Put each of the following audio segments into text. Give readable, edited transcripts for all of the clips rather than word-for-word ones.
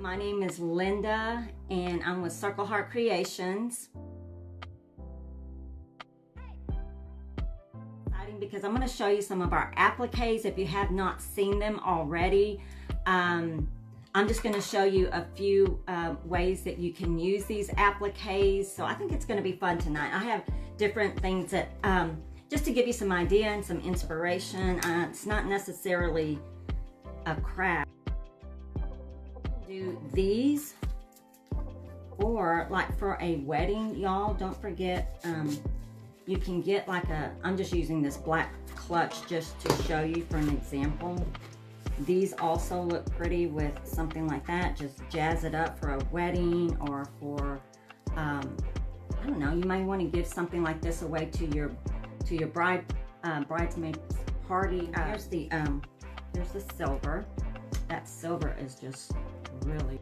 My name is Linda and I'm with Circle Heart Creations. Exciting because I'm going to show you some of our appliques if you have not seen them already. I'm just going to show you a few ways that you can use these appliques. So I think it's going to be fun tonight. I have different things that just to give you some idea and some inspiration. It's not necessarily a craft. Do these, or like for a wedding, y'all, don't forget you can get like I'm just using this black clutch just to show you for an example. These also look pretty with something like that. Just jazz it up for a wedding, or for I don't know, you might want to give something like this away to your bridesmaid party. Here's the silver. That silver is just really,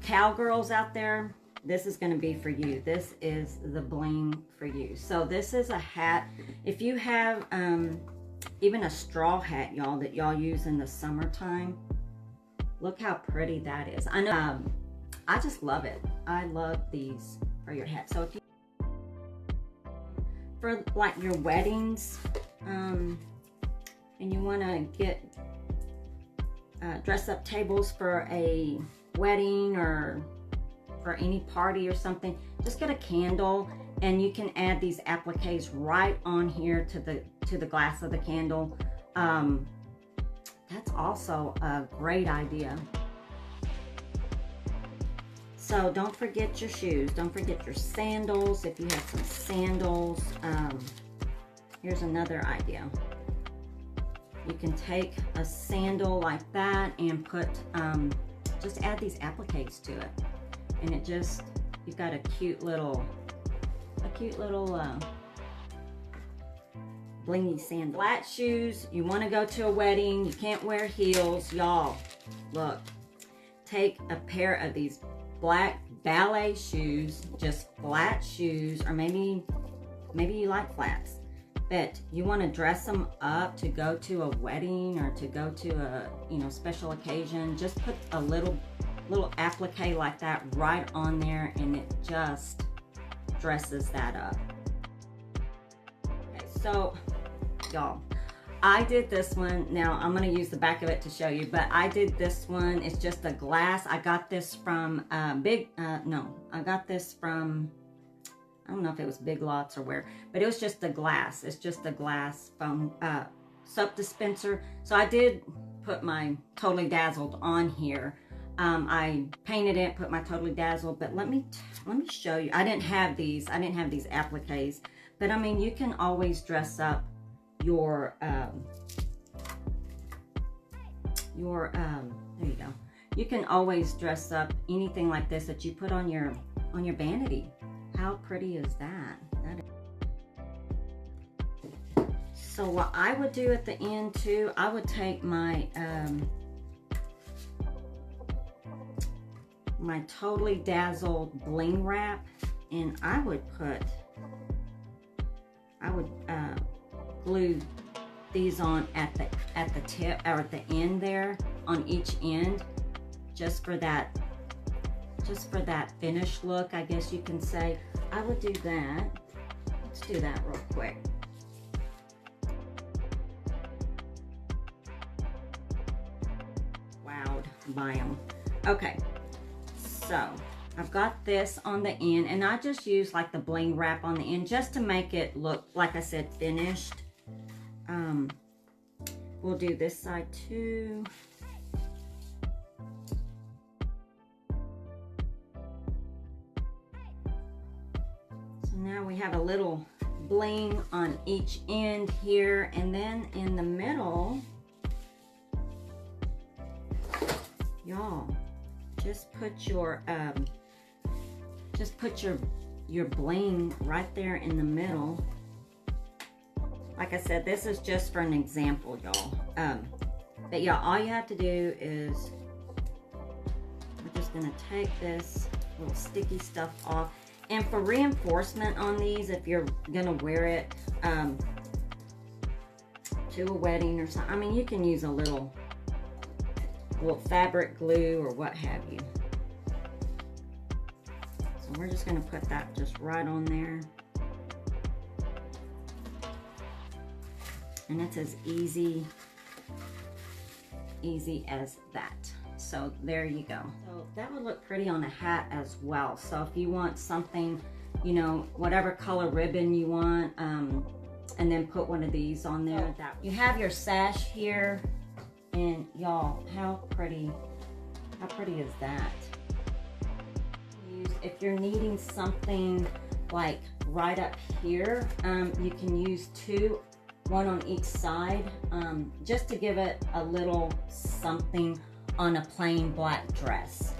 cowgirls out there, this is going to be for you. This is the bling for you. So this is a hat. If you have even a straw hat, y'all, that y'all use in the summertime, look how pretty that is. I know, I just love it. I love these for your hat. So if you, for like your weddings, and you want to get dress up tables for a wedding or for any party or something, just get a candle and you can add these appliques right on here to the glass of the candle. That's also a great idea. So don't forget your shoes. Don't forget your sandals. If you have some sandals, here's another idea. You can take a sandal like that and put, just add these appliques to it. And it just, you've got a cute little blingy sandal. Flat shoes, you want to go to a wedding, you can't wear heels. Y'all, look, take a pair of these black ballet shoes, just flat shoes, or maybe you like flats. But you want to dress them up to go to a wedding or to go to a special occasion. Just put a little applique like that right on there, and it just dresses that up. Okay, so y'all, I did this one. Now I'm going to use the back of it to show you, but I did this one. It's just a glass. I got this from I got this from, I don't know if it was Big Lots or where, but it was just the glass. It's just a glass from soap dispenser. So I did put my Totally Dazzled on here. I painted it, put my Totally Dazzled, but let me show you. I didn't have these appliques, but I mean, you can always dress up your there you go. You can always dress up anything like this that you put on your vanity. How pretty is that? So what I would do at the end too, I would take my my Totally Dazzled bling wrap, and I would glue these on at the tip, or at the end there, on each end, just for that finished look, I guess you can say. I would do that. Let's do that real quick. Wowed by them. Okay, so I've got this on the end, and I just use like the bling wrap on the end just to make it look, like I said, finished. We'll do this side too. So now we have a little bling on each end here, and then in the middle, y'all, just put your bling right there in the middle. Like I said, this is just for an example, y'all. But yeah, all you have to do is, we're just gonna take this little sticky stuff off. And for reinforcement on these, if you're gonna wear it to a wedding or something, I mean, you can use a little well, fabric glue or what have you. So we're just going to put that just right on there. And it's as easy as that. So there you go. So that would look pretty on a hat as well. So if you want something, you know, whatever color ribbon you want, and then put one of these on there. That you have your sash here, and y'all, how pretty is that? If you're needing something like right up here, you can use two, one on each side, just to give it a little something on a plain black dress.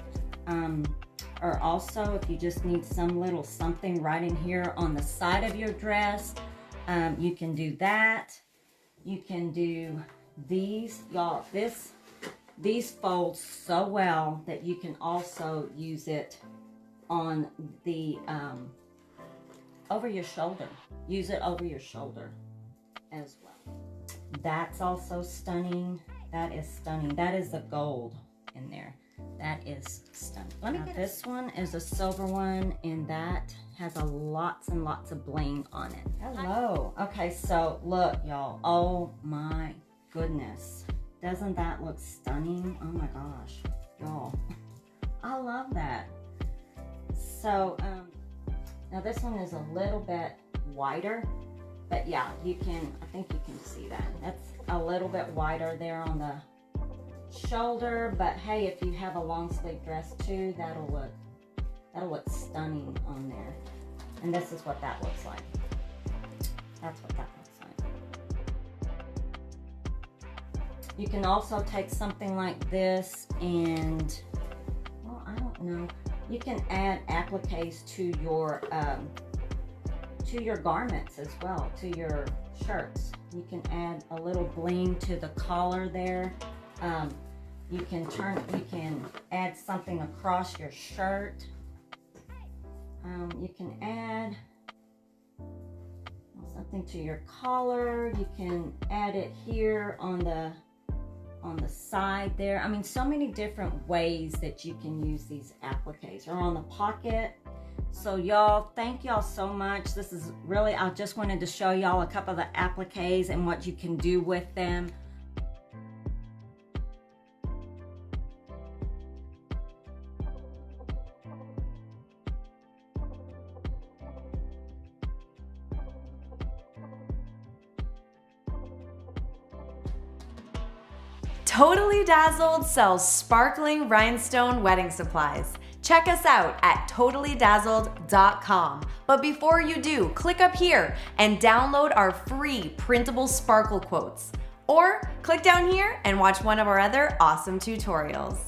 Or also if you just need some little something right in here on the side of your dress, you can do that. You can do these, y'all. These fold so well that you can also use it on the over your shoulder. Use it over your shoulder as well. That's also stunning. That is stunning. That is the gold in there. That is stunning. Let me get this one is a silver one, and that has a lots and lots of bling on it. Hello. Okay, so look, y'all. Oh my goodness. Doesn't that look stunning? Oh my gosh, y'all. I love that. So, now this one is a little bit wider, but yeah, you can, I think you can see that. That's a little bit wider there on the shoulder, but hey, if you have a long sleeve dress too, that'll look stunning on there. And this is what that looks like. That's what that looks like. You can also take something like this and, well, I don't know, you can add appliques to your garments as well, to your shirts. You can add a little bling to the collar there. You can add something across your shirt. You can add something to your collar. You can add it here on the side there. I mean, so many different ways that you can use these appliques, or on the pocket. So y'all, thank y'all so much. This is really, I just wanted to show y'all a couple of the appliques and what you can do with them. Totally Dazzled sells sparkling rhinestone wedding supplies. Check us out at totallydazzled.com. But before you do, click up here and download our free Printable Sparkle Quotes. Or click down here and watch one of our other awesome tutorials.